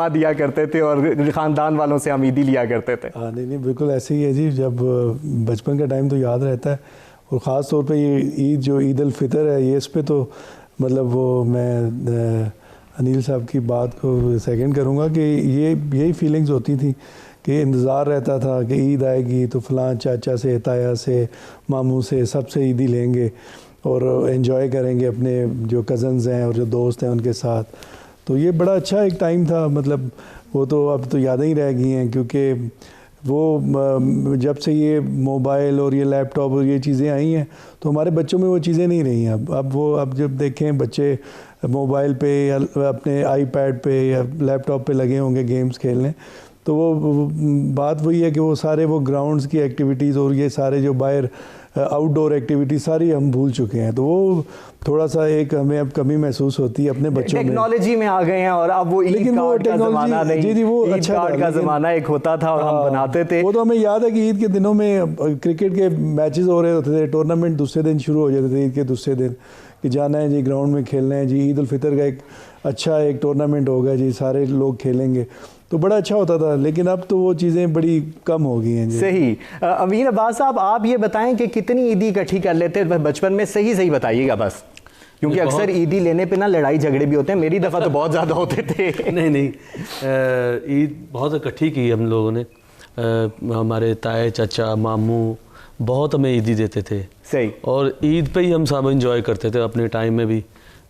لمحہ دیا کرتے تھے اور خاندان والوں سے ہم عیدی لیا کرتے تھے. ہاں نہیں بالکل ایسے ہی ہے جی. جب بچپن کا ٹائم تو یاد رہتا ہے, اور خاص طور پہ یہ عید جو عید الفطر ہے, یہ اس پہ تو مطلب وہ میں انیل صاحب کی بات کو سیکنڈ کروں گا کہ یہی فیلنگز ہوتی تھیں کہ انتظار رہتا تھا کہ عید آئے گی تو فلاں چاچا سے, تایا سے, ماموں سے, سب سے عیدی لیں گے اور انجوائے کریں گے اپنے جو کزنز ہیں اور جو دوست ہیں ان کے ساتھ. تو یہ بڑا اچھا ایک ٹائم تھا. مطلب وہ تو اب تو یادیں ہی رہ گئی ہیں, کیونکہ وہ جب سے یہ موبائل اور یہ لیپ ٹاپ اور یہ چیزیں آئی ہیں تو ہمارے بچوں میں وہ چیزیں نہیں رہی ہیں. اب جب دیکھیں بچے موبائل پہ یا اپنے آئی پیڈ پہ یا لیپ ٹاپ پہ لگے ہوں گے گیمز کھیلنے, تو وہ بات وہی ہے کہ وہ سارے وہ گراؤنڈز کی ایکٹیویٹیز اور یہ سارے جو باہر آؤٹ ڈور ایکٹیویٹیز ساری ہم بھول چکے ہیں. تو وہ تھوڑا سا ایک ہمیں اب کمی محسوس ہوتی ہے اپنے بچوں میں. ٹیکنالوجی میں آ گئے ہیں اور اب وہ عید کارڈ کا زمانہ نہیں, جی وہ عید کارڈ کا زمانہ ایک ہوتا تھا اور ہم بناتے تھے. وہ تو ہمیں یاد ہے کہ عید کے دنوں میں کرکٹ کے میچز ہو رہے ہوتے تھے, ٹورنامنٹ دوسرے دن شروع ہو جاتے تھے عید کے دوسرے دن کہ جانا ہے جی گراؤنڈ میں کھیلنا ہے جی. عید الفطر کا ایک اچھا ایک ٹورنامنٹ ہوگا جی, سارے لوگ کھیلیں گے, تو بڑا اچھا ہوتا تھا. لیکن اب تو وہ چیزیں بڑی کم ہو گئی ہیں جی. صحیح. امین عباس صاحب آپ یہ بتائیں کہ کتنی عیدی اکٹھی کر لیتے بچپن میں؟ صحیح بتائیے گا بس, کیونکہ اکثر عیدی لینے پہ نا لڑائی جھگڑے بھی ہوتے ہیں. میری دفعہ تو بہت زیادہ ہوتے تھے. نہیں عید بہت اکٹھی کی ہم لوگوں نے. ہمارے تائے چچا ماموں بہت ہمیں عیدی دیتے تھے. صحیح. اور عید پہ ہی ہم سب انجوائے کرتے تھے اپنے ٹائم میں بھی.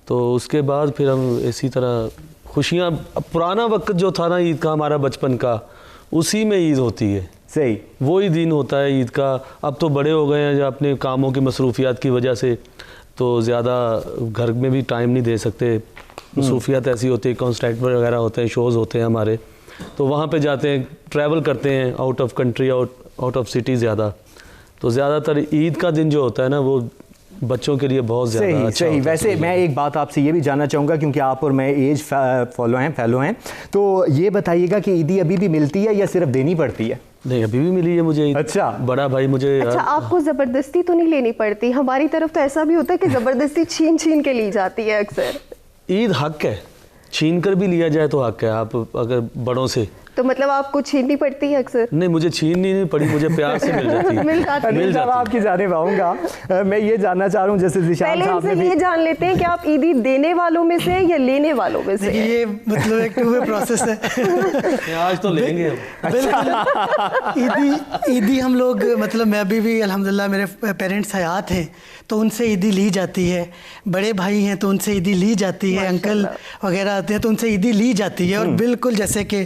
تو اس کے بعد پھر ہم اسی طرح خوشیاں, پرانا وقت جو تھا نا عید کا ہمارا بچپن کا, اسی میں عید ہوتی ہے. صحیح. وہی دن ہوتا ہے عید کا. اب تو بڑے ہو گئے ہیں جو اپنے کاموں کی مصروفیات کی وجہ سے تو زیادہ گھر میں بھی ٹائم نہیں دے سکتے. مصروفیات ایسی ہوتی ہے, کانسرٹ وغیرہ ہوتے ہیں, شوز ہوتے ہیں ہمارے, تو وہاں پہ جاتے ہیں, ٹریول کرتے ہیں out of country, out of city زیادہ. تو زیادہ تر عید کا دن جو ہوتا ہے نا وہ بچوں کے لیے بہت زیادہ اچھا. صحیح. ویسے میں ایک بات آپ سے یہ بھی جاننا چاہوں گا, کیونکہ آپ اور میں ایج فیلو ہیں, تو یہ بتائیے گا کہ عیدی ابھی بھی ملتی ہے یا صرف دینی پڑتی ہے؟ نہیں ابھی بھی ملی ہے مجھے. اچھا. بڑا بھائی مجھے. اچھا آپ کو زبردستی تو نہیں لینی پڑتی؟ ہماری طرف تو ایسا بھی ہوتا ہے کہ زبردستی چھین کے لی جاتی ہے اکثر. عید حق ہے, چھین کر بھی لیا جائے تو حق ہے. آپ اگر بڑوں سے, تو مطلب آپ کو چھیننی پڑتی ہے اکثر؟ نہیں مجھے چھیننی نہیں پڑی, مجھے پیار سے مل جاتی ہے. مل جاتی ہے. آپ کی جانب آؤں گا. میں یہ جاننا چاہ رہا ہوں جیسے ذیشان صاحب نے بھی یہ جان لیتے ہیں کہ آپ عیدی دینے والوں میں سے یا لینے والوں میں سے؟ یہ مطلب ایک ٹو وے پروسیس ہے. آج تو لیں گے ہم. بالکل. عیدی ہم لوگ مطلب میں ابھی بھی الحمدللہ میرے پیرنٹس حیات ہیں تو ان سے عیدی لی جاتی ہے. بڑے بھائی ہیں تو ان سے عیدی لی جاتی ہے. انکل وغیرہ آتے ہیں تو ان سے عیدی لی جاتی ہے. اور بالکل جیسے کہ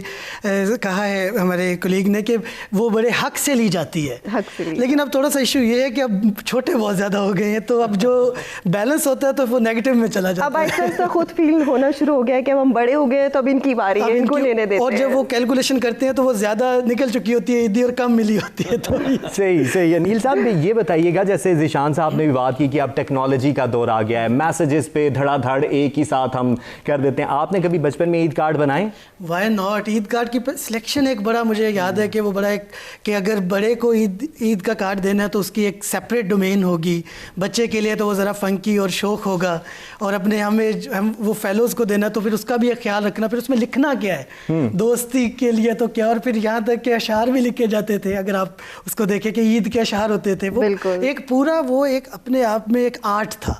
کہا ہے ہمارے کولیگ نے کہ وہ بڑے حق سے لی جاتی ہے. لیکن اب تھوڑا سا ایشو یہ ہے کہ اب چھوٹے بہت زیادہ ہو گئے ہیں تو اب جو بیلنس ہوتا ہے تو وہ نیگیٹو میں چلا جاتا ہے. اب ایسا ایسا خود فیل ہونا شروع ہو گیا ہے کہ ہم بڑے ہو گئے ہیں تو اب ان کی باری ہے, ان کو لینے دیتے ہیں. اور جب وہ کیلکولیشن کرتے ہیں تو وہ زیادہ نکل چکی ہوتی ہے عیدی اور کم ملی ہوتی ہے. تو صحیح. انیل صاحب یہ بتائیے گا, جیسے ذیشان صاحب نے بھی بات کی کہ اب ٹیکنالوجی کا دور آ گیا ہے, میسیجز پہ دھڑا دھڑ ایک ہی ساتھ ہم کر دیتے ہیں. آپ نے کبھی بچپن میں عید کارڈ بنائے؟ Why not. عید کارڈ کی سلیکشن ایک بڑا مجھے یاد ہے کہ وہ بڑا ایک کہ اگر بڑے کو عید کا کارڈ دینا ہے تو اس کی ایک سیپریٹ ڈومین ہوگی. بچے کے لیے تو وہ ذرا فنکی اور شوق ہوگا, اور اپنے ہم وہ فیلوز کو دینا تو پھر اس کا بھی ایک خیال رکھنا. پھر اس میں لکھنا کیا ہے دوستی کے لیے تو کیا, اور پھر یہاں تک کہ اشعار بھی لکھے جاتے تھے. اگر آپ اس کو دیکھیں کہ عید کے اشعار ہوتے تھے, وہ ایک پورا وہ ایک اپنے آپ میں ایک آرٹ تھا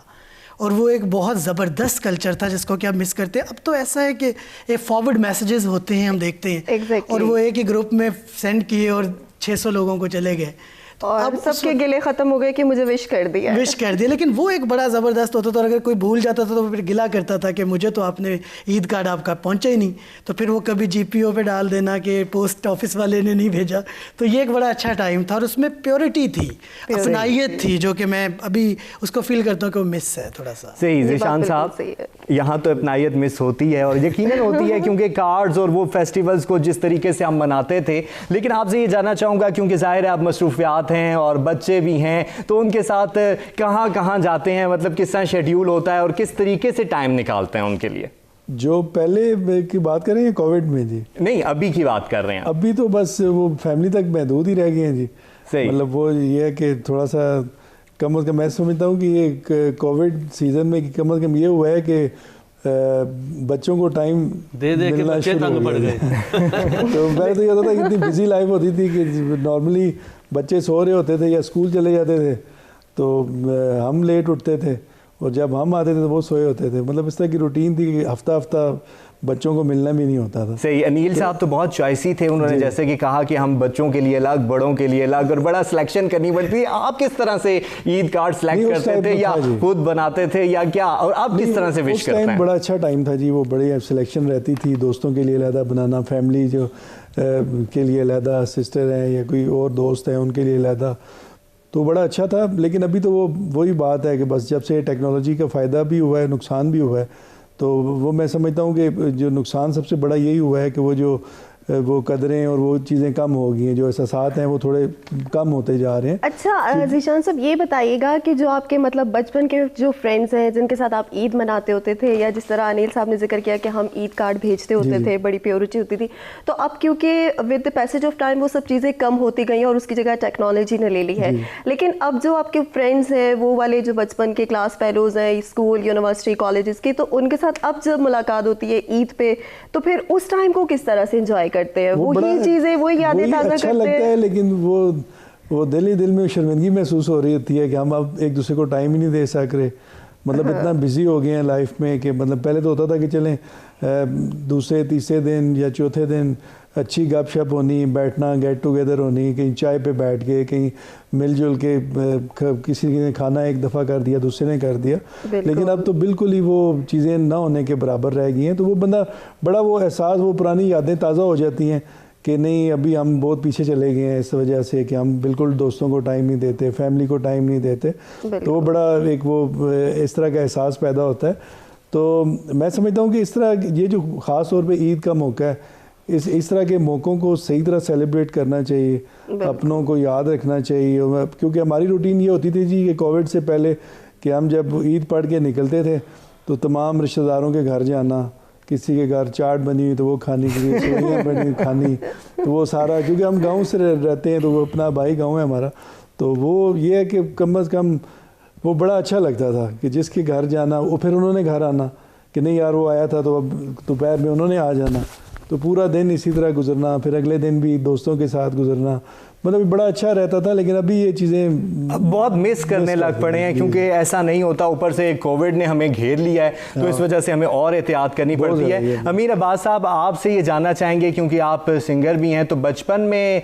اور وہ ایک بہت زبردست کلچر تھا جس کو کہ آپ مس کرتے ہیں. اب تو ایسا ہے کہ ایک فارورڈ میسیجز ہوتے ہیں, ہم دیکھتے ہیں اور وہ ایک ہی گروپ میں سینڈ کیے اور 600 لوگوں کو چلے گئے. اور اب سب کے گلے ختم ہو گئے کہ مجھے وش کر دیا. لیکن وہ ایک بڑا زبردست ہوتا تھا. اور اگر کوئی بھول جاتا تھا تو پھر گلا کرتا تھا کہ مجھے تو آپ نے عید کارڈ آپ کا پہنچا ہی نہیں. تو پھر وہ کبھی جی پی او پہ ڈال دینا کہ پوسٹ آفس والے نے نہیں بھیجا. تو یہ ایک بڑا اچھا ٹائم تھا اور اس میں پیورٹی تھی, اپنائیت تھی, جو کہ میں ابھی اس کو فیل کرتا ہوں کہ وہ مس ہے تھوڑا سا. صحیح. ذیشان صاحب یہاں تو اپنائیت مس ہوتی ہے اور یقیناً ہوتی ہے, کیونکہ کارڈز اور وہ فیسٹیولز کو جس طریقے سے ہم مناتے تھے. لیکن آپ سے یہ جاننا چاہوں گا, کیونکہ ظاہر ہے اب مصروفیات ہیں اور بچے بھی ہیں, تو ان کے ساتھ کہاں کہاں جاتے ہیں, مطلب کس طرح شیڈیول ہوتا ہے اور کس طریقے سے ٹائم نکالتے ہیں ان کے لیے؟ جو پہلے کی بات کر رہے ہیں کووڈ میں جی؟ نہیں, ابھی کی بات کر رہے ہیں. ابھی تو بس وہ فیملی تک محدود ہی رہ گئے ہیں جی. مطلب وہ یہ ہے کہ تھوڑا سا کم از کم میں سمجھتا ہوں کہ یہ کووڈ سیزن میں کم از کم یہ ہوا ہے کہ بچوں کو ٹائم دے دے کے بچے تنگ پڑ گئے. تو پہلے تو یہ ہوتا تھا کہ اتنی بزی لائف ہوتی تھی کہ نارملی بچے سو رہے ہوتے تھے یا اسکول چلے جاتے تھے تو ہم لیٹ اٹھتے تھے, اور جب ہم آتے تھے تو وہ سوئے ہوتے تھے. مطلب اس طرح کی روٹین تھی کہ ہفتہ ہفتہ بچوں کو ملنا بھی نہیں ہوتا تھا. صحیح. انیل صاحب تو بہت چوائسی تھے, انہوں نے جیسے کہ کہا کہ ہم بچوں کے لیے الگ, بڑوں کے لیے الگ, اور بڑا سلیکشن کرنی پڑتی ہے. آپ کس طرح سے عید کارڈ سلیکٹ کرتے تھے, یا خود بناتے تھے, یا کیا, اور آپ کس طرح سے وش کرتے ہیں؟ بڑا اچھا ٹائم تھا جی, وہ بڑی سلیکشن رہتی تھی, دوستوں کے لیے علیحدہ بنانا, فیملی جو کے لیے علیحدہ, سسٹر ہیں یا کوئی اور دوست ہیں ان کے لیے علیحدہ, تو بڑا اچھا تھا. لیکن ابھی تو وہی بات ہے کہ بس جب سے ٹیکنالوجی کا فائدہ بھی ہوا ہے, نقصان بھی ہوا ہے, تو وہ میں سمجھتا ہوں کہ جو نقصان سب سے بڑا یہی ہوا ہے کہ وہ قدریں اور وہ چیزیں کم ہو گئی ہیں, جو احساسات ہیں وہ تھوڑے کم ہوتے جا رہے ہیں. اچھا ذیشان صاحب, یہ بتائیے گا کہ جو آپ کے مطلب بچپن کے جو فرینڈز ہیں جن کے ساتھ آپ عید مناتے ہوتے تھے, یا جس طرح انیل صاحب نے ذکر کیا کہ ہم عید کارڈ بھیجتے ہوتے تھے, بڑی پیورٹی ہوتی تھی, تو اب کیونکہ with the passage of time وہ سب چیزیں کم ہوتی گئی ہیں اور اس کی جگہ ٹیکنالوجی نے لے لی ہے, لیکن اب جو آپ کے فرینڈز ہیں وہ والے جو بچپن کے کلاس فیلوز ہیں اسکول, یونیورسٹی, کالجز کے, تو ان کے ساتھ اب جب ملاقات ہوتی ہے عید پہ, تو پھر اس ٹائم کو کس طرح سے انجوائے کرتے ہیں؟ وہی چیزیں, وہی یادیں تازہ اچھا کرتے لگتا ہیں, ہے, لیکن وہ دل میں شرمندگی محسوس ہو رہی ہوتی ہے کہ ہم اب ایک دوسرے کو ٹائم ہی نہیں دے سک رہے. مطلب اتنا بزی ہو گئے ہیں لائف میں کہ مطلب پہلے تو ہوتا تھا کہ چلیں دوسرے تیسرے دن یا چوتھے دن اچھی گپ شپ ہونی, بیٹھنا, گیٹ ٹوگیدر ہونی, کہیں چائے پہ بیٹھ کے, کہیں مل جل کے, کسی نے کھانا ایک دفعہ کر دیا, دوسرے نے کر دیا. لیکن اب تو بالکل ہی وہ چیزیں نہ ہونے کے برابر رہ گئی ہیں. تو وہ بندہ بڑا وہ احساس, وہ پرانی یادیں تازہ ہو جاتی ہیں کہ نہیں ابھی ہم بہت پیچھے چلے گئے ہیں اس وجہ سے کہ ہم بالکل دوستوں کو ٹائم نہیں دیتے, فیملی کو ٹائم نہیں دیتے. تو وہ بڑا ایک وہ اس طرح کا احساس پیدا ہوتا ہے. تو میں سمجھتا ہوں کہ اس طرح یہ جو خاص طور پہ عید کا موقع ہے, اس طرح کے موقعوں کو صحیح طرح سیلیبریٹ کرنا چاہیے, اپنوں کو یاد رکھنا چاہیے. کیونکہ ہماری روٹین یہ ہوتی تھی جی کہ کووڈ سے پہلے کہ ہم جب عید پڑھ کے نکلتے تھے تو تمام رشتہ داروں کے گھر جانا, کسی کے گھر چاٹ بنی ہوئی تو وہ کھانی, کسی سوئیاں بنی ہوئی کھانی, تو وہ سارا, کیونکہ ہم گاؤں سے رہتے ہیں تو وہ اپنا بھائی گاؤں ہے ہمارا, تو وہ یہ ہے کہ کم از کم وہ بڑا اچھا لگتا تھا کہ جس کے گھر جانا, وہ پھر انہوں نے گھر آنا کہ نہیں یار وہ آیا تھا تو اب دوپہر میں انہوں نے آ جانا, تو پورا دن اسی طرح گزرنا, پھر اگلے دن بھی دوستوں کے ساتھ گزرنا, مطلب بڑا اچھا رہتا تھا. لیکن ابھی یہ چیزیں بہت مس کرنے لگ پڑے ہیں کیونکہ ایسا نہیں ہوتا, اوپر سے کووڈ نے ہمیں گھیر لیا ہے, تو اس وجہ سے ہمیں اور احتیاط کرنی پڑتی ہے. امین عباس صاحب, آپ سے یہ جاننا چاہیں گے کیونکہ آپ سنگر بھی ہیں, تو بچپن میں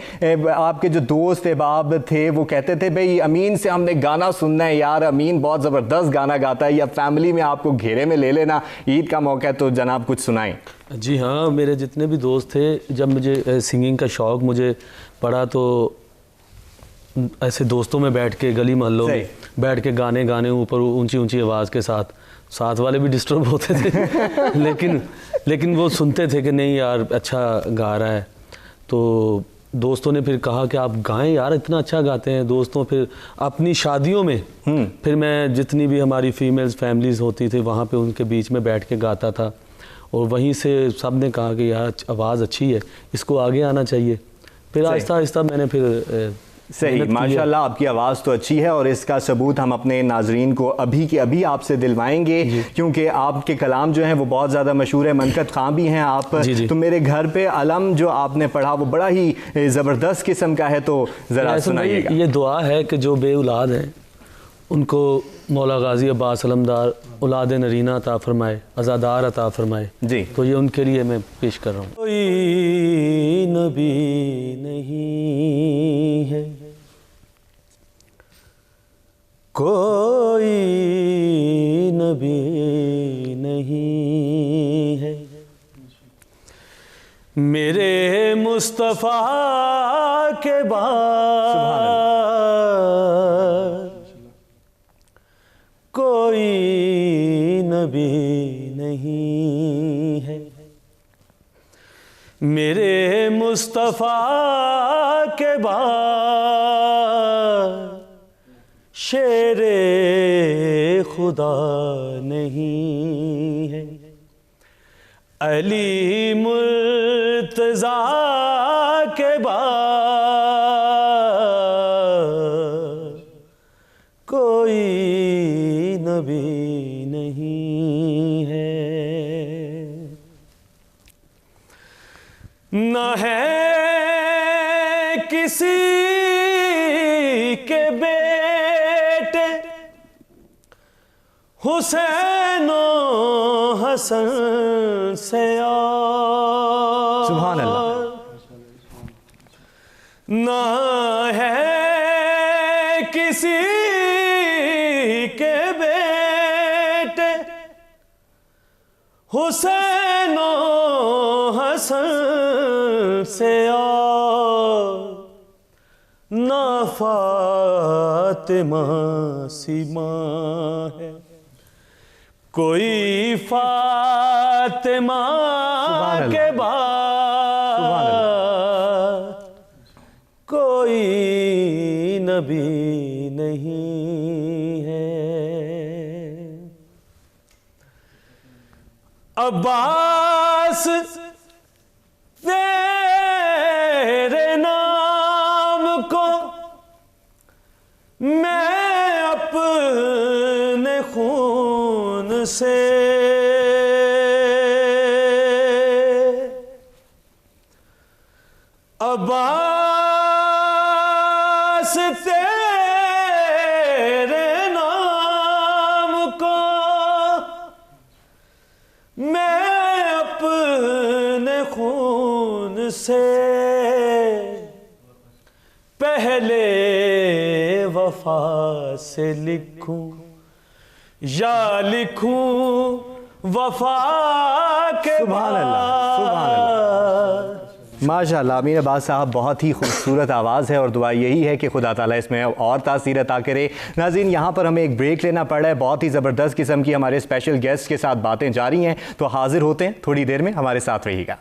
آپ کے جو دوست احباب تھے وہ کہتے تھے بھئی امین سے ہم نے گانا سننا ہے یار, امین بہت زبردست گانا گاتا ہے, یا فیملی میں آپ کو گھیرے میں لے لینا, عید کا موقع ہے تو جناب کچھ سنائیں. جی ہاں, میرے جتنے بھی دوست تھے, جب مجھے سنگنگ کا شوق مجھے پڑا تو ایسے دوستوں میں بیٹھ کے, گلی محلوں میں بیٹھ کے گانے اوپر اونچی اونچی آواز کے ساتھ والے بھی ڈسٹرب ہوتے تھے لیکن وہ سنتے تھے کہ نہیں یار اچھا گا رہا ہے. تو دوستوں نے پھر کہا کہ آپ گائیں یار, اتنا اچھا گاتے ہیں. دوستوں پھر اپنی شادیوں میں پھر میں جتنی بھی ہماری فیمیلز فیملیز ہوتی تھی وہاں پہ ان کے بیچ میں بیٹھ کے گاتا تھا, اور وہیں سے سب نے کہا کہ یار آواز اچھی ہے, اس کو آگے آنا چاہیے. پھر آہستہ آہستہ میں نے پھر صحیح, ماشاءاللہ آپ کی آواز تو اچھی ہے, اور اس کا ثبوت ہم اپنے ناظرین کو ابھی کے ابھی آپ سے دلوائیں گے, کیونکہ آپ کے کلام جو ہیں وہ بہت زیادہ مشہور ہے, منقط خاں بھی ہیں آپ. تو میرے گھر پہ علم جو آپ نے پڑھا وہ بڑا ہی زبردست قسم کا ہے, تو ذرا سنائیے گا. یہ دعا ہے کہ جو بے اولاد ہیں ان کو مولا غازی عباس علمدار اولاد نرینہ عطا فرمائے, عزادار عطا فرمائے. جی, تو یہ ان کے لیے میں پیش کر رہا ہوں. کوئی نبی نہیں ہے, کوئی نبی نہیں ہے, میرے مصطفیٰ کے بعد کوئی نبی نہیں ہے, میرے مصطفیٰ کے بعد شیر خدا نہیں ہے, علی مرتضیٰ کے بعد کوئی نبی نہیں ہے. نہ ہے کسی کے بیٹے حسین و حسن سے اور سبحان اللہ. نہ ہے کسی کے بیٹے حسین و حسن سے اور نہ فاطمہ سی ماں ہے کوئی فاطمہ کے بعد کوئی نبی نہیں ہے. عباس تیرے نام کو میں اپنے خون سے عباس تیرے نام کو میں اپنے خون سے پہلے وفا سے لکھوں یا لکھوں وفا کے سبحان اللہ، سبحان اللہ. ماشاء اللہ. امین عباس صاحب بہت ہی خوبصورت آواز ہے اور دعا یہی ہے کہ خدا تعالیٰ اس میں اور تاثیر عطا کرے. ناظرین یہاں پر ہمیں ایک بریک لینا پڑ رہا ہے. بہت ہی زبردست قسم کی ہمارے اسپیشل گیسٹ کے ساتھ باتیں جاری ہیں تو حاضر ہوتے ہیں تھوڑی دیر میں. ہمارے ساتھ رہیے گا.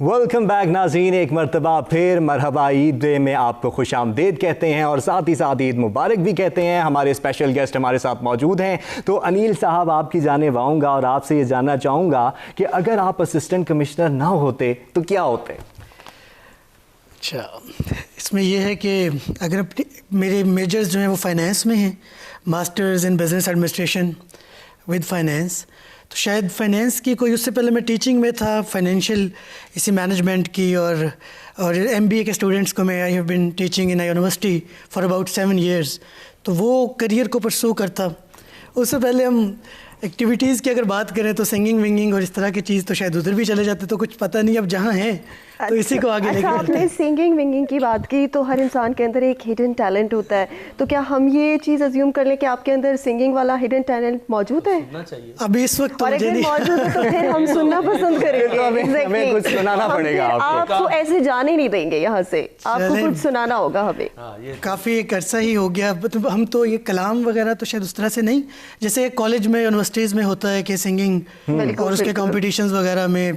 ویلکم بیک ناظرین. ایک مرتبہ پھر مرحبا عید میں آپ کو خوش آمدید کہتے ہیں اور ساتھ ہی ساتھ عید مبارک بھی کہتے ہیں. ہمارے اسپیشل گیسٹ ہمارے ساتھ موجود ہیں. تو انیل صاحب آپ کی جانب آؤں گا اور آپ سے یہ جاننا چاہوں گا کہ اگر آپ اسسٹنٹ کمشنر نہ ہوتے تو کیا ہوتے؟ اچھا، اس میں یہ ہے کہ اگر میرے میجرز جو ہیں وہ فائنینس میں ہیں، masters in business administration with finance, تو شاید فائنینس کی کوئی، اس سے پہلے میں ٹیچنگ میں تھا، فائنینشیل اسی مینجمنٹ کی، اور ایم بی اے کے اسٹوڈنٹس کو میں I have been teaching in university for about 7 years. تو وہ کریئر کو پرسو کرتا. اس سے پہلے ہم ایکٹیویٹیز کی اگر بات کریں تو سنگنگ ونگنگ اور اس طرح کی چیز تو شاید ادھر بھی چلے جاتے، تو کچھ پتہ نہیں اب جہاں ہیں تو اسی کو آگے لے کے آپ نے سنگنگ ونگنگ کی بات کی تو ہر انسان کے اندر ایک ہڈن ٹیلنٹ ہوتا ہے، تو کیا ہم یہ چیز ازیوم کر لیں کہ آپ کے اندر سنگنگ والا ہڈن ٹیلنٹ موجود ہے؟ ابھی اس وقت اور اگر موجود ہے تو پھر ہم سننا پسند کریں گے. ہمیں کچھ سنانا پڑے گا. آپ کو ایسے جانے نہیں دیں گے یہاں سے، آپ کو کچھ سنانا ہوگا ہمیں. کافی ایک عرصہ ہی ہو گیا. ہم تو یہ کلام وغیرہ تو شاید اس طرح سے نہیں، جیسے کالج میں یونیورسٹیز میں ہوتا ہے کہ سنگنگ اور اس کے کمپٹیشنز وغیرہ میں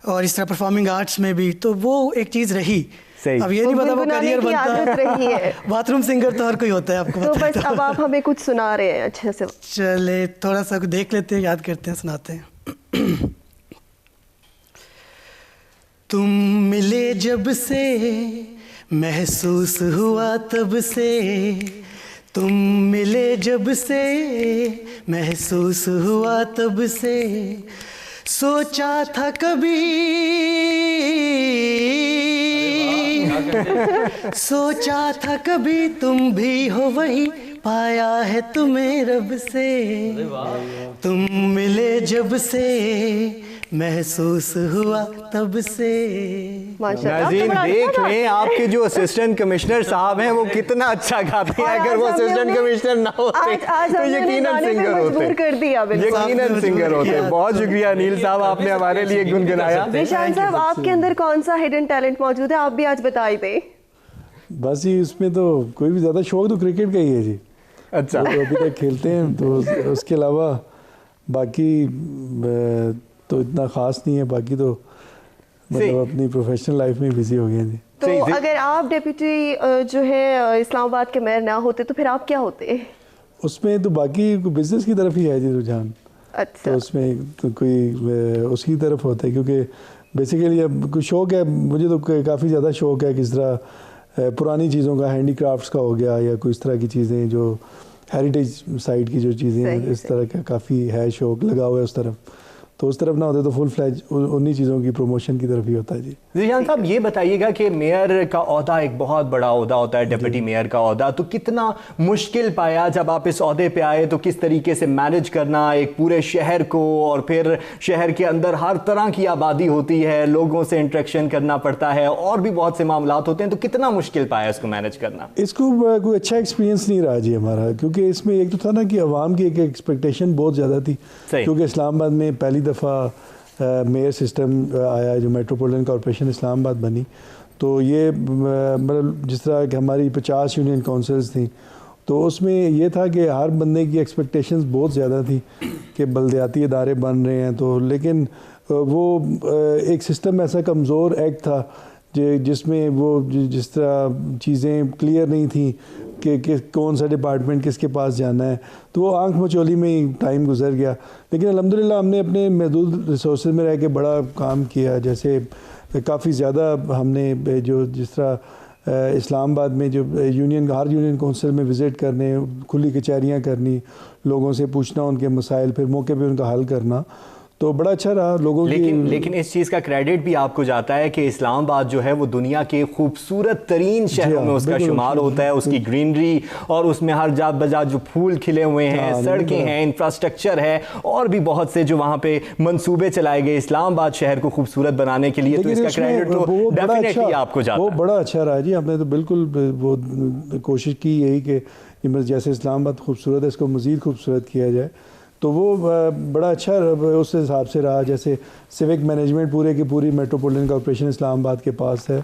اور اس طرح پرفارمنگ آرٹس میں بھی، تو وہ ایک چیز رہی. اب یہ نہیں پتا وہ کریئر بنتا ہے، باتھ روم سنگر تو ہر کوئی ہوتا ہے، آپ کو تو بس اب آپ ہمیں کچھ سنا رہے ہیں اچھے سے. چلے تھوڑا سا دیکھ لیتے ہیں، یاد کرتے ہیں، سناتے ہیں. تم ملے جب سے محسوس ہوا تب سے، تم ملے جب سے محسوس ہوا تب سے، سوچا تھا کبھی سوچا تھا کبھی تم بھی ہو وہی، پایا ہے تمہیں رب سے. تم ملے جب سے محسوس ہوا تب سے. ناظرین دیکھ لیں آپ کے جو اسسٹنٹ کمشنر صاحب ہیں وہ کتنا اچھا گاتے ہیں. اگر وہ اسسٹنٹ کمشنر نہ ہوتے تو یقیناً سنگر ہوتے، یقیناً سنگر ہوتے. بہت شکریہ انیل صاحب، آپ نے ہمارے لیے گنگنایا. ذیشان صاحب آپ کے اندر کون سا ہڈن ٹیلنٹ موجود ہے، آپ بھی آج بتائی دیں. بس جی اس میں تو کوئی بھی زیادہ شوق تو کرکٹ کا ہی ہے جی. اچھا، تو ابھی تک کھیلتے ہیں، تو اس کے علاوہ باقی تو اتنا خاص نہیں ہے. باقی تو مطلب اپنی پروفیشنل لائف میں بزی ہو گئے ہیں جی. تو اگر آپ ڈیپٹی جو ہے اسلام آباد کے میئر نہ ہوتے تو پھر آپ کیا ہوتے؟ اس میں تو باقی بزنس کی طرف ہی ہے جی رجحان. اچھا. تو اس میں کوئی اس کی طرف ہوتا ہے کیونکہ بیسیکلی اب کوئی شوق ہے مجھے تو کافی زیادہ شوق ہے کس طرح پرانی چیزوں کا ہینڈی کرافٹس کا ہو گیا یا کوئی اس طرح کی چیزیں جو ہیریٹیج سائٹ کی جو چیزیں ہیں اس طرح کا کافی ہے شوق لگا ہوا ہے اس طرف. تو اس طرف نہ ہوتے تو فل فلیج انہی چیزوں کی پروموشن کی طرف ہی ہوتا ہے. جی ذیشان صاحب یہ بتائیے گا کہ میئر کا عہدہ ایک بہت بڑا عہدہ ہوتا ہے, ڈپٹی میئر کا عہدہ, تو کتنا مشکل پایا جب آپ اس عہدے پہ آئے, تو کس طریقے سے مینج کرنا ایک پورے شہر کو, اور پھر شہر کے اندر ہر طرح کی آبادی ہوتی ہے, لوگوں سے انٹریکشن کرنا پڑتا ہے, اور بھی بہت سے معاملات ہوتے ہیں, تو کتنا مشکل پایا اس کو مینج کرنا؟ اس کو کوئی اچھا ایکسپیرینس نہیں رہا جی ہمارا, کیونکہ اس میں ایک تو تھا نا کہ عوام کی ایک ایکسپیکٹیشن بہت زیادہ تھی, کیونکہ اسلام آباد میں پہلی دفعہ میئر سسٹم آیا جو میٹروپولیٹن کارپوریشن اسلام آباد بنی. تو یہ مطلب جس طرح کہ ہماری 50 یونین کونسلز تھیں, تو اس میں یہ تھا کہ ہر بندے کی ایکسپیکٹیشنز بہت زیادہ تھی کہ بلدیاتی ادارے بن رہے ہیں, تو لیکن وہ ایک سسٹم ایسا کمزور ایکٹ تھا جس میں وہ جس طرح چیزیں کلیئر نہیں تھیں کہ کون سا ڈپارٹمنٹ کس کے پاس جانا ہے, تو وہ آنکھ مچولی میں ہی ٹائم گزر گیا. لیکن الحمدللہ ہم نے اپنے محدود ریسورسز میں رہ کے بڑا کام کیا, جیسے کافی زیادہ ہم نے جو جس طرح اسلام آباد میں جو ہر یونین کونسل میں وزٹ کرنے, کھلی کچہریاں کرنی, لوگوں سے پوچھنا ان کے مسائل, پھر موقع پہ ان کا حل کرنا, تو بڑا اچھا رہا لوگوں کی. لیکن اس چیز کا کریڈٹ بھی آپ کو جاتا ہے کہ اسلام آباد جو ہے وہ دنیا کے خوبصورت ترین شہروں میں اس کا شمار ہوتا ہے. اس کی گرینری اور اس میں ہر جات بجات جو پھول کھلے ہوئے ہیں, سڑکیں ہیں, انفراسٹرکچر ہے, اور بھی بہت سے جو وہاں پہ منصوبے چلائے گئے اسلام آباد شہر کو خوبصورت بنانے کے لیے, تو اس کا کریڈٹ تو ڈیفینیٹلی آپ کو جاتا ہے. وہ بڑا اچھا رہا جی, ہم نے تو بالکل وہ کوشش کی یہی کہ جیسے اسلام آباد خوبصورت ہے اس کو مزید خوبصورت کیا جائے. تو وہ بڑا اچھا اس حساب سے رہا. جیسے سیوک مینجمنٹ پورے کی پوری میٹروپولیٹن کارپوریشن اسلام آباد کے پاس ہے.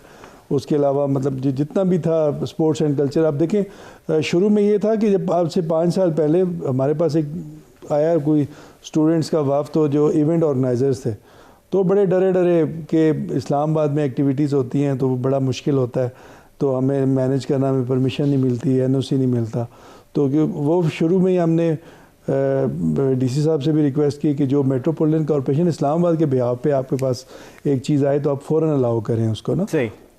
اس کے علاوہ مطلب جتنا بھی تھا اسپورٹس اینڈ کلچر, آپ دیکھیں شروع میں یہ تھا کہ جب آپ سے 5 سال پہلے ہمارے پاس ایک آیا کوئی اسٹوڈنٹس کا وفد, تو جو ایونٹ آرگنائزرز تھے, تو بڑے ڈرے کہ اسلام آباد میں ایکٹیویٹیز ہوتی ہیں تو وہ بڑا مشکل ہوتا ہے, تو ہمیں مینج کرنا, ہمیں پرمیشن نہیں ملتی, NOC نہیں ملتا. تو وہ شروع میں ہی ہم نے ڈی سی صاحب سے بھی ریکویسٹ کی کہ جو میٹروپولیٹن کارپوریشن اسلام آباد کے بہاف پہ آپ کے پاس ایک چیز آئے تو آپ فوراً الاؤ کریں اس کو نا.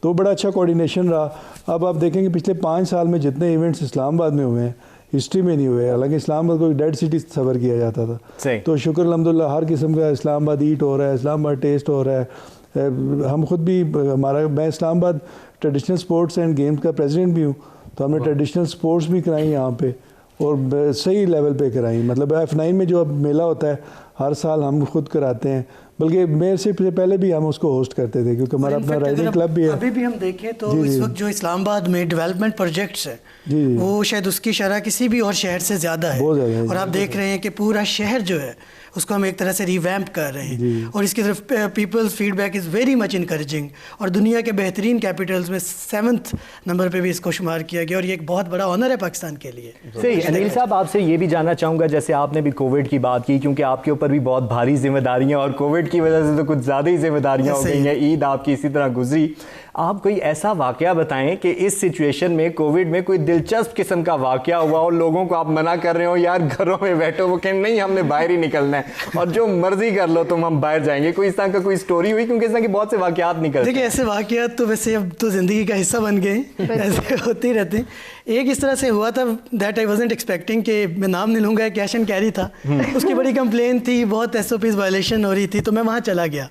تو بڑا اچھا کوارڈینیشن رہا. اب آپ دیکھیں کہ پچھلے 5 سال میں جتنے ایونٹس اسلام آباد میں ہوئے ہیں ہسٹری میں نہیں ہوئے, حالانکہ اسلام آباد کو ایک ڈیڈ سٹی تصور کیا جاتا تھا. تو شکر الحمدللہ ہر قسم کا اسلام آباد ایٹ ہو رہا ہے, اسلام آباد ٹیسٹ ہو رہا ہے. ہم خود بھی میں اسلام آباد ٹریڈیشنل اسپورٹس اینڈ گیمز کا پریزیڈنٹ بھی ہوں, تو ہم نے ٹریڈیشنل اسپورٹس بھی کرائی یہاں پہ, اور صحیح لیول پہ کرائی. مطلب F9 میں جو اب میلہ ہوتا ہے ہر سال ہم خود کراتے ہیں, بلکہ میئر سے پہلے بھی ہم اس کو ہوسٹ کرتے تھے کیونکہ ہمارا اپنا رائڈنگ کلب بھی ہے. ابھی بھی ہم دیکھیں تو اس وقت جو اسلام آباد میں ڈیولپمنٹ پروجیکٹس ہیں وہ شاید اس کی شرح کسی بھی اور شہر سے زیادہ ہے, اور آپ دیکھ رہے ہیں کہ پورا شہر جو ہے اس کو ہم ایک طرح سے ریویمپ کر رہے ہیں, اور اس کی طرف people's feedback is very much encouraging, اور دنیا کے بہترین کیپٹلز میں 7th نمبر پہ بھی اس کو شمار کیا گیا, اور یہ ایک بہت بڑا آنر ہے پاکستان کے لیے. صحیح. انیل صاحب آپ سے یہ بھی جاننا چاہوں گا, جیسے آپ نے بھی کووڈ کی بات کی, کیونکہ آپ کے اوپر بھی بہت بھاری ذمہ داریاں, اور کووڈ کی وجہ سے تو کچھ زیادہ ہی ذمہ داریاں ہو گئی ہیں, عید آپ کی اسی طرح گزری. آپ کوئی ایسا واقعہ بتائیں کہ اس سچویشن میں کووڈ میں کوئی دلچسپ قسم کا واقعہ ہوا اور لوگوں کو آپ منع کر رہے ہو یار گھروں میں بیٹھو, وہ کہیں نہیں ہم نے باہر ہی نکلنا ہے اور جو مرضی کر لو تم, ہم باہر جائیں گے. کوئی اس طرح کا کوئی سٹوری ہوئی؟ کیونکہ اس طرح کے بہت سے واقعات نکلتے ہیں. دیکھیں ایسے واقعات تو ویسے اب تو زندگی کا حصہ بن گئے, ایسے ہوتے ہی رہتے ہیں. ایک اس طرح سے ہوا تھا دیٹ آئی وازنٹ ایکسپیکٹنگ, کہ میں نام نہیں لوں گا, کیش اینڈ کیری تھا, اس کی بڑی کمپلین تھی, بہت SOPs وائلیشن ہو رہی تھی, تو میں وہاں چلا گیا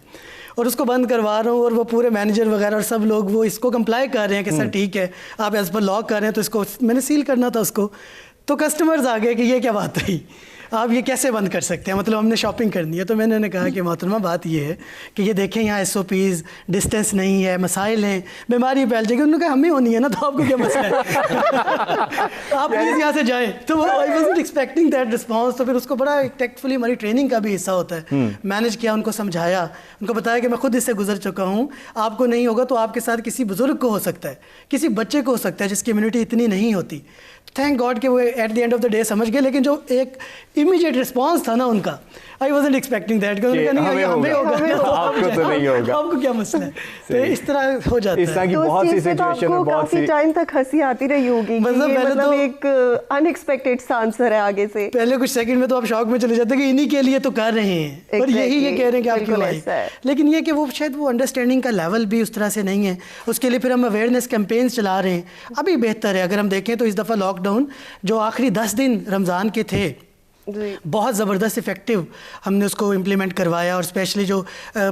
اور اس کو بند کروا رہا ہوں, اور وہ پورے مینیجر وغیرہ اور سب لوگ وہ اس کو کمپلائی کر رہے ہیں کہ سر ٹھیک ہے آپ ایز پر لاک کر رہے ہیں, تو اس کو میں نے سیل کرنا تھا اس کو. تو کسٹمرز آ گئے کہ یہ کیا بات ہے, آپ یہ کیسے بند کر سکتے ہیں, مطلب ہم نے شاپنگ کرنی ہے. تو میں نے کہا کہ محترمہ بات یہ ہے کہ یہ دیکھیں یہاں SOPs ڈسٹینس نہیں ہے, مسائل ہیں, بیماری پھیل جائے گی. انہوں نے کہا ہمیں ہونی ہے نا, تو آپ کو کیا مسئلہ ہے, آپ پلیز یہاں سے جائیں. تو I wasn't expecting that response. تو پھر اس کو بڑا ٹیکٹفلی ہماری ٹریننگ کا بھی حصہ ہوتا ہے, مینیج کیا, ان کو سمجھایا, ان کو بتایا کہ میں خود اس سے گزر چکا ہوں, آپ کو نہیں ہوگا تو آپ کے ساتھ کسی بزرگ کو ہو سکتا ہے, کسی بچے کو ہو سکتا ہے جس کی امیونٹی اتنی نہیں ہوتی. تھینک گاڈ کہ وہ at the end of the day سمجھ گئے. لیکن جو ایک امیڈیٹ رسپانس تھا نا ان کا, آئی وازنٹ ایکسپیکٹنگ دیٹ کہ انہوں نے کہا نہیں ہمیں ہوگا, آپ کو تو نہیں ہوگا, آپ کو کیا مسئلہ ہے. تو اس طرح ہو جاتا ہے. اس طرح کی بہت سی سچویشن میں بہت سی ٹائم تک ہنسی آتی رہی ہوگی, مطلب ایک ان ایکسپیکٹڈ سا آنسر ہے آگے سے. پہلے کچھ سیکنڈ میں تو آپ شوق میں چلے جاتے ہیں کہ انہی کے لیے تو کر رہے ہیں, اور یہی یہ کہہ رہے ہیں کہ آپ کیوں آئے. لیکن یہ کہ وہ شاید وہ انڈرسٹینڈنگ کا لیول بھی اس طرح سے نہیں ہے. اس کے لیے پھر ہم اویئرنیس کیمپینز چلا رہے ہیں. ابھی بہتر ہے. اگر ہم دیکھیں تو اس دفعہ لاک ڈاؤن جو آخری 10 دن رمضان کے تھے بہت زبردست افیکٹو ہم نے اس کو امپلیمنٹ کروایا, اور اسپیشلی جو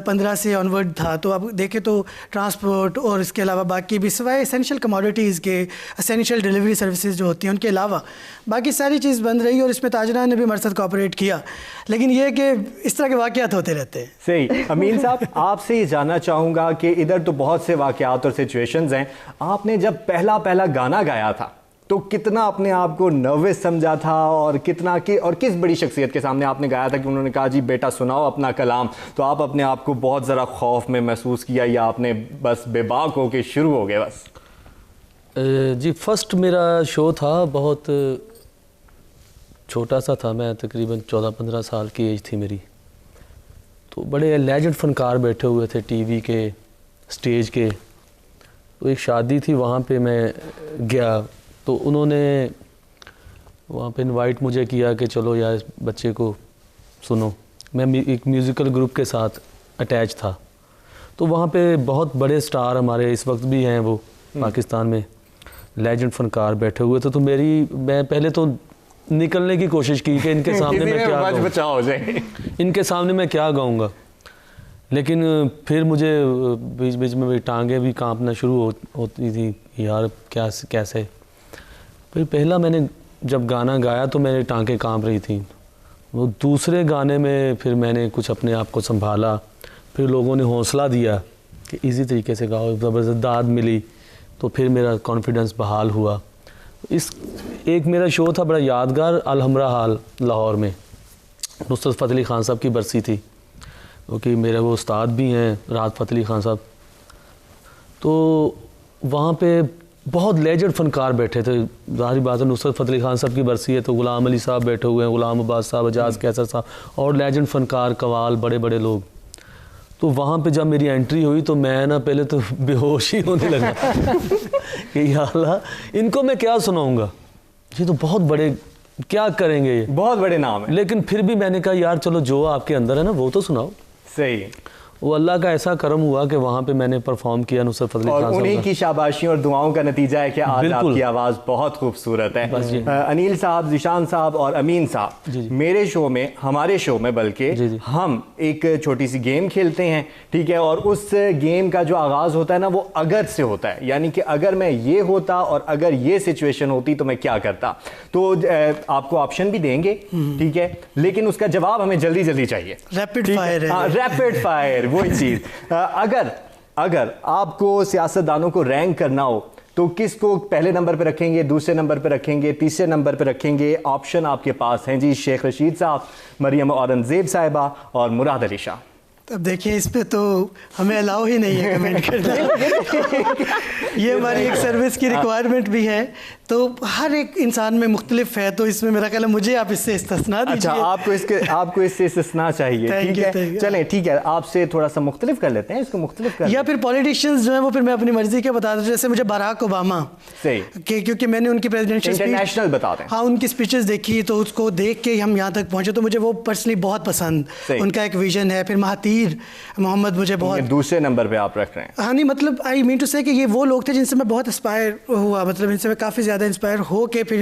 15 سے آنورڈ تھا. تو اب دیکھیں تو ٹرانسپورٹ اور اس کے علاوہ باقی بھی سوائے اسینشیل کموڈیٹیز کے, اسینشیل ڈیلیوری سروسز جو ہوتی ہیں ان کے علاوہ باقی ساری چیز بند رہی, اور اس میں تاجران نے بھی ہمارے ساتھ کوآپریٹ کیا. لیکن یہ کہ اس طرح کے واقعات ہوتے رہتے ہیں. صحیح. امین صاحب, آپ سے یہ جاننا چاہوں گا کہ ادھر تو بہت سے واقعات اور سچویشنز ہیں, آپ نے جب پہلا گانا گایا تھا تو کتنا اپنے آپ کو نروس سمجھا تھا, اور کتنا اور کس بڑی شخصیت کے سامنے آپ نے گایا تھا کہ انہوں نے کہا جی بیٹا سناؤ اپنا کلام, تو آپ اپنے آپ کو بہت ذرا خوف میں محسوس کیا, یا آپ نے بس بے باک ہو کے شروع ہو گئے بس؟ جی فرسٹ میرا شو تھا, بہت چھوٹا سا تھا, میں تقریباً 14-15 سال کی ایج تھی میری. تو بڑے لیجنڈ فنکار بیٹھے ہوئے تھے ٹی وی کے, اسٹیج کے. تو ایک شادی تھی, وہاں پہ میں گیا, تو انہوں نے وہاں پہ انوائٹ مجھے کیا کہ چلو یار بچے کو سنو. میں ایک میوزیکل گروپ کے ساتھ اٹیچ تھا. تو وہاں پہ بہت بڑے سٹار ہمارے اس وقت بھی ہیں, وہ پاکستان میں لیجنڈ فنکار بیٹھے ہوئے تھے. تو میں پہلے تو نکلنے کی کوشش کی کہ ان کے سامنے میں کیا گاؤں, ان کے سامنے میں کیا گاؤں گا. لیکن پھر مجھے بیچ بیچ میں ٹانگیں بھی کانپنا شروع ہوتی تھی, یار کیسے. پھر پہلا میں نے جب گانا گایا تو میری ٹانگیں کانپ رہی تھیں. وہ دوسرے گانے میں پھر میں نے کچھ اپنے آپ کو سنبھالا, پھر لوگوں نے حوصلہ دیا کہ ایزی طریقے سے گاؤ, زبردست داد ملی, تو پھر میرا کانفیڈنس بحال ہوا. ایک میرا شو تھا بڑا یادگار, الحمرا ہال لاہور میں, نصرت فتح علی خان صاحب کی برسی تھی, کیونکہ میرے وہ استاد بھی ہیں راحت فتح علی خان صاحب. تو وہاں پہ بہت لیجنڈ فنکار بیٹھے تھے. ظاہری بات ہے نصرت فتح علی خان صاحب کی برسی ہے تو غلام علی صاحب بیٹھے ہوئے ہیں, غلام عباس صاحب, اجاز کیسر صاحب, اور لیجنڈ فنکار قوال, بڑے بڑے لوگ. تو وہاں پہ جب میری انٹری ہوئی تو میں نا پہلے تو بے ہوش ہی ہونے لگا کہ یا اللہ ان کو میں کیا سناؤں گا, یہ تو بہت بڑے, کیا کریں گے, یہ بہت بڑے نام ہیں. لیکن پھر بھی میں نے کہا یار چلو جو آپ کے اندر ہے نا وہ تو سناؤ. صحیح. وہ اللہ کا ایسا کرم ہوا کہ وہاں پہ میں نے پرفارم کیا نصرت فتح علی خان صاحب, اور انہیں کی شاباشیوں اور دعاؤں کا نتیجہ ہے کہ آج آپ کی آواز بہت خوبصورت ہے. انیل صاحب, ذیشان صاحب اور امین صاحب, میرے شو میں, ہمارے شو میں بلکہ ہم ایک چھوٹی سی گیم کھیلتے ہیں, ٹھیک ہے, اور اس گیم کا جو آغاز ہوتا ہے نا وہ اگر سے ہوتا ہے, یعنی کہ اگر میں یہ ہوتا اور اگر یہ سچویشن ہوتی تو میں کیا کرتا. تو آپ کو آپشن بھی دیں گے, ٹھیک ہے, لیکن اس کا جواب ہمیں جلدی جلدی چاہیے. ریپڈ فائر, ریپڈ فائر وہی چیز. اگر آپ کو سیاستدانوں کو رینک کرنا ہو تو کس کو پہلے نمبر پہ رکھیں گے, دوسرے نمبر پہ رکھیں گے, تیسرے نمبر پہ رکھیں گے؟ آپشن آپ کے پاس ہیں جی, شیخ رشید صاحب, مریم اورنگزیب صاحبہ اور مراد علی شاہ. اب دیکھیں اس پہ تو ہمیں الاؤ ہی نہیں ہے کمنٹ کرنا, یہ ہماری ایک سروس کی ریکوائرمنٹ بھی ہے. تو ہر ایک انسان میں مختلف ہے, تو اس میں میرا خیال ہے مجھے آپ اس سے استثناء دیجیے. اچھا, آپ کو اس سے استثناء چاہیے, ٹھیک ہے, چلیں ٹھیک ہے, آپ سے تھوڑا سا مختلف کر لیتے ہیں اس کو, مختلف کر, یا پھر پولیٹیشینز جو ہیں وہ پھر میں اپنی مرضی کے بتا دوں. جیسے مجھے باراک اوباما, کیونکہ میں نے ان کی پریزیڈنشل انٹرنیشنل بتا دیں, ہاں ان کی اسپیچز دیکھی تو اس کو دیکھ کے ہم یہاں تک پہنچے, تو مجھے وہ پرسنلی بہت پسند, ان کا ایک ویژن ہے. پھر مہاتیر محمد مجھے بہت, دوسرے نمبر پہ آپ رکھ رہے ہیں. ہاں نہیں مطلب آئی مین ٹو سے کہ یہ وہ لوگ تھے جن سے میں بہت انسپائر ہوا, مطلب ان سے میں کافی زیادہ انسپائر ہو کے پھر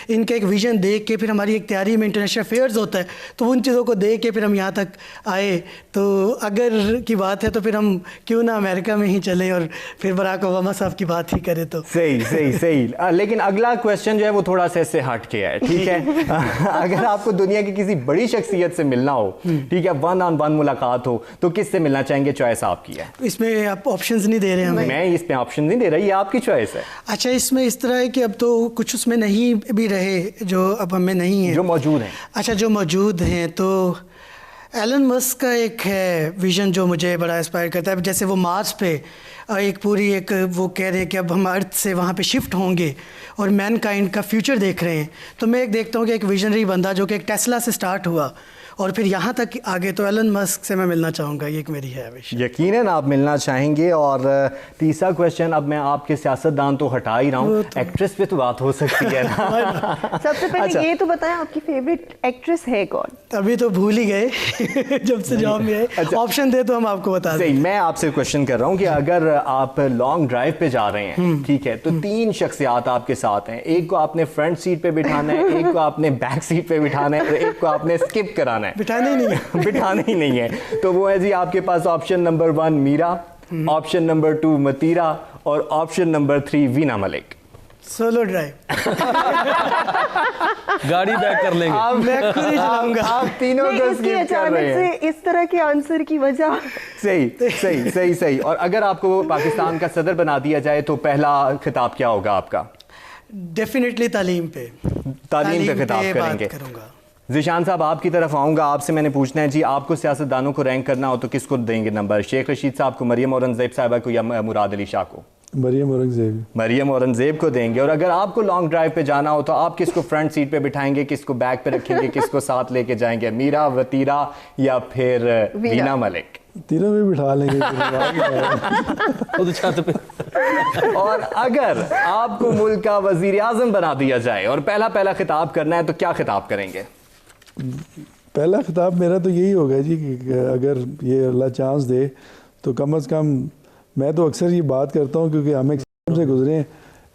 ان کا ایک ویژن دیکھ کے, پھر ہماری ایک تیاری میں انٹرنیشنل افیئرز ہوتا ہے تو ان چیزوں کو دیکھ کے پھر ہم یہاں تک آئے. تو اگر کی بات ہے تو پھر ہم کیوں نہ امریکہ میں ہی چلیں اور پھر باراک اوباما صاحب کی بات ہی کریں. تو صحیح. لیکن اگلا کویسچن جو ہے وہ تھوڑا سا اس سے ہٹ کے ہے, ٹھیک ہے. اگر آپ کو دنیا کی کسی بڑی شخصیت سے ملنا ہو, ٹھیک ہے, 1-on-1 ملاقات ہو, تو کس سے ملنا چاہیں گے؟ چوائس آپ کی ہے. اس میں آپ آپشنز نہیں دے رہے ہمیں. میں اس میں آپشن نہیں دے رہا, یہ آپ کی چوائس ہے. اچھا, اس میں اس طرح ہے کہ اب تو کچھ اس میں نہیں بھی رہے جو اب ہمیں نہیں ہیں, جو موجود ہیں. اچھا, جو موجود ہیں تو ایلن مسک کا ایک ہے ویژن جو مجھے بڑا انسپائر کرتا ہے. جیسے وہ مارس پہ ایک پوری ایک وہ کہہ رہے ہیں کہ اب ہم ارتھ سے وہاں پہ شفٹ ہوں گے اور مین کائنڈ کا فیوچر دیکھ رہے ہیں. تو میں ایک دیکھتا ہوں کہ ایک ویژنری بندہ جو کہ ایک ٹیسلا سے سٹارٹ ہوا اور پھر یہاں تک آگے, تو ایلن مسک سے میں ملنا چاہوں گا. یہ ایک میری ہے وش. یقیناً آپ ملنا چاہیں گے. اور تیسرا کوشچن, اب میں آپ کے سیاستدان تو ہٹا ہی رہا ہوں, ایکٹریس پہ تو بات ہو سکتی ہے نا. سب سے پہلے یہ تو بتائیں آپ کی فیوریٹ ایکٹریس ہے کون؟ ابھی تو بھول ہی گئے جب سے جاب میں ہے. آپشن دے تو ہم آپ کو بتا دیں. میں آپ سے کوشچن کر رہا ہوں کہ اگر آپ لانگ ڈرائیو پہ جا رہے ہیں, ٹھیک ہے, تو 3 شخصیات آپ کے ساتھ ہیں. ایک کو آپ نے فرنٹ سیٹ پہ بٹھانا ہے, ایک کو آپ نے بیک سیٹ پہ بٹھانا ہے, اور ایک کو آپ نے اسکپ کرانا ہے. بٹھانا ہی نہیں ہے. بٹھانا ہی نہیں ہے. تو وہ ہے جی آپ کے پاس آپشن نمبر 1 میرا, آپشن نمبر 2 متیرا, اور option number 3 Veena Malik. Solo drive. گاڑی بیک کر لیں گے. میں خود ہی چلاؤں گا. آپ تینوں کو اسکپ کر رہے ہیں. اس طرح کے آنسر کی وجہ. صحیح. اور اگر آپ کو پاکستان کا صدر بنا دیا جائے تو پہلا خطاب کیا ہوگا آپ کا؟ ڈیفینیٹلی تعلیم پہ خطاب کریں گے. ذیشان صاحب, آپ کی طرف آؤں گا. آپ سے میں نے پوچھنا ہے جی, آپ کو سیاستدانوں کو رینک کرنا ہو تو کس کو دیں گے نمبر؟ شیخ رشید صاحب کو, مریم اورنگزیب صاحبہ کو, یا مراد علی شاہ کو؟ مریم اورنگزیب کو دیں گے. اور اگر آپ کو لانگ ڈرائیو پہ جانا ہو تو آپ کس کو فرنٹ سیٹ پہ بٹھائیں گے, کس کو بیک پہ رکھیں گے, کس کو ساتھ لے کے جائیں گے؟ میرا, وتیرا, یا پھر وینا ملک؟ تینوں بھی بٹھا لیں گے. اور اگر آپ کو ملک کا وزیر اعظم بنا دیا جائے اور پہلا خطاب کرنا ہے تو کیا خطاب کریں گے؟ پہلا خطاب میرا تو یہی ہوگا جی کہ اگر یہ اللہ چانس دے تو کم از کم, میں تو اکثر یہ بات کرتا ہوں کیونکہ ہم ایک سے گزرے ہیں,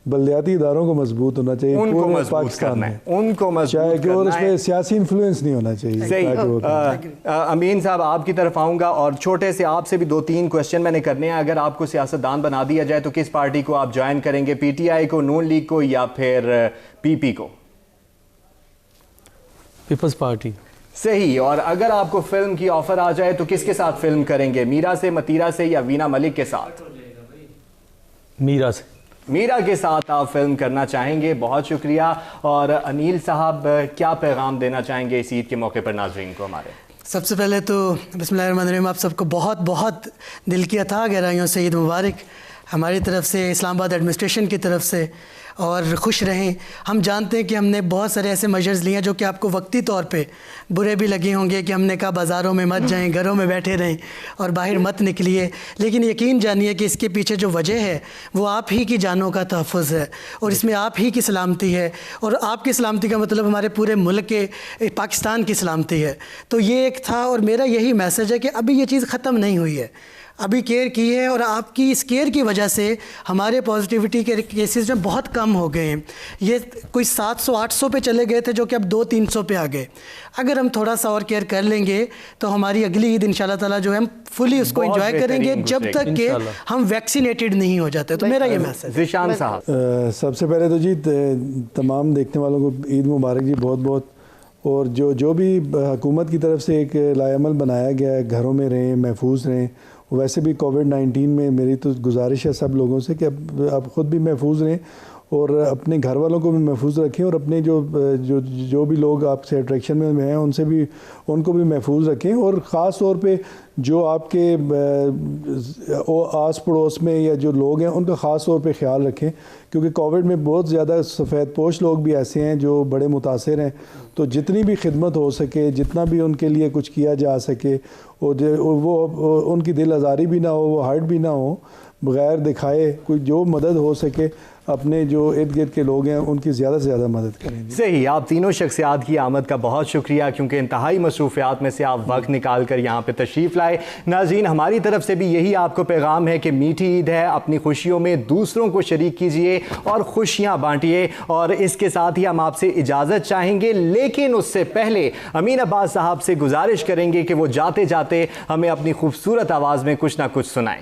بلدیاتی اداروں کو مضبوط ہونا چاہیے. ان کو مضبوط کرنا ہے, ان کو مضبوط کرنا ہے, اور اس پہ سیاسی انفلوئنس نہیں ہونا چاہیے. صحیح. امین صاحب, آپ کی طرف آؤں گا, اور چھوٹے سے آپ سے بھی 2-3 کوشچن میں نے کرنے ہیں. اگر آپ کو سیاستدان بنا دیا جائے تو کس پارٹی کو آپ جوائن کریں گے؟ پی ٹی آئی کو, نون لیگ کو, یا پھر پی پی کو؟ پیپلز پارٹی. صحیح. اور اگر آپ کو فلم کی آفر آ جائے تو کس کے ساتھ فلم کریں گے؟ میرا سے, متیرا سے, یا وینا ملک کے ساتھ؟ میرا سے. میرا کے ساتھ آپ فلم کرنا چاہیں گے. بہت شکریہ. اور انیل صاحب, کیا پیغام دینا چاہیں گے اس عید کے موقع پر ناظرین کو ہمارے؟ سب سے پہلے تو بسم اللہ الرحمن الرحیم, آپ سب کو بہت بہت دل کی عطا گہرائیوں سے عید مبارک ہماری طرف سے, اسلام آباد ایڈمنسٹریشن کی طرف سے. اور خوش رہیں. ہم جانتے ہیں کہ ہم نے بہت سارے ایسے میجرز لیے ہیں جو کہ آپ کو وقتی طور پہ برے بھی لگے ہوں گے, کہ ہم نے کہا بازاروں میں مت جائیں, گھروں میں بیٹھے رہیں اور باہر مت نکلیے. لیکن یقین جانیے کہ اس کے پیچھے جو وجہ ہے وہ آپ ہی کی جانوں کا تحفظ ہے, اور اس میں آپ ہی کی سلامتی ہے. اور آپ کی سلامتی کا مطلب ہمارے پورے ملک کے, پاکستان کی سلامتی ہے. تو یہ ایک تھا, اور میرا یہی میسج ہے کہ ابھی یہ چیز ختم نہیں ہوئی ہے, ابھی کیئر کی ہے, اور آپ کی اس کیئر کی وجہ سے ہمارے پازیٹیوٹی کے کیسز جو بہت کم ہو گئے ہیں. یہ کوئی 700-800 پہ چلے گئے تھے جو کہ اب 200-300 پہ آ گئے. اگر ہم تھوڑا سا اور کیئر کر لیں گے تو ہماری اگلی عید انشاءاللہ تعالیٰ جو ہے ہم فلی اس کو انجوائے کریں گے, جب تک کہ ہم ویکسینیٹڈ نہیں ہو جاتے. تو میرا یہ میسج. ذیشان صاحب, سب سے پہلے تو جی تمام دیکھنے والوں کو عید مبارک جی, بہت بہت. اور جو بھی حکومت کی طرف سے ایک لائے عمل بنایا گیا ہے, گھروں میں رہیں, محفوظ رہیں. ویسے بھی کووڈ-19 میں میری تو گزارش ہے سب لوگوں سے کہ اب خود بھی محفوظ رہیں اور اپنے گھر والوں کو بھی محفوظ رکھیں, اور اپنے جو بھی لوگ آپ سے اٹریکشن میں ہیں ان کو بھی محفوظ رکھیں. اور خاص طور پہ جو آپ کے آس پڑوس میں یا جو لوگ ہیں ان کا خاص طور پہ خیال رکھیں, کیونکہ کووڈ میں بہت زیادہ سفید پوش لوگ بھی ایسے ہیں جو بڑے متاثر ہیں. تو جتنی بھی خدمت ہو سکے, جتنا بھی ان کے لیے کچھ کیا جا سکے, اور وہ ان کی دل آزاری بھی نہ ہو, وہ ہرٹ بھی نہ ہو, بغیر دکھائے کوئی جو مدد ہو سکے اپنے جو ارد گرد کے لوگ ہیں ان کی زیادہ سے زیادہ مدد کریں. صحیح. آپ تینوں شخصیات کی آمد کا بہت شکریہ, کیونکہ انتہائی مصروفیات میں سے آپ وقت نکال کر یہاں پہ تشریف لائے. ناظرین, ہماری طرف سے بھی یہی آپ کو پیغام ہے کہ میٹھی عید ہے, اپنی خوشیوں میں دوسروں کو شریک کیجئے اور خوشیاں بانٹیے. اور اس کے ساتھ ہی ہم آپ سے اجازت چاہیں گے, لیکن اس سے پہلے امین عباس صاحب سے گزارش کریں گے کہ وہ جاتے جاتے ہمیں اپنی خوبصورت آواز میں کچھ نہ کچھ سنائیں.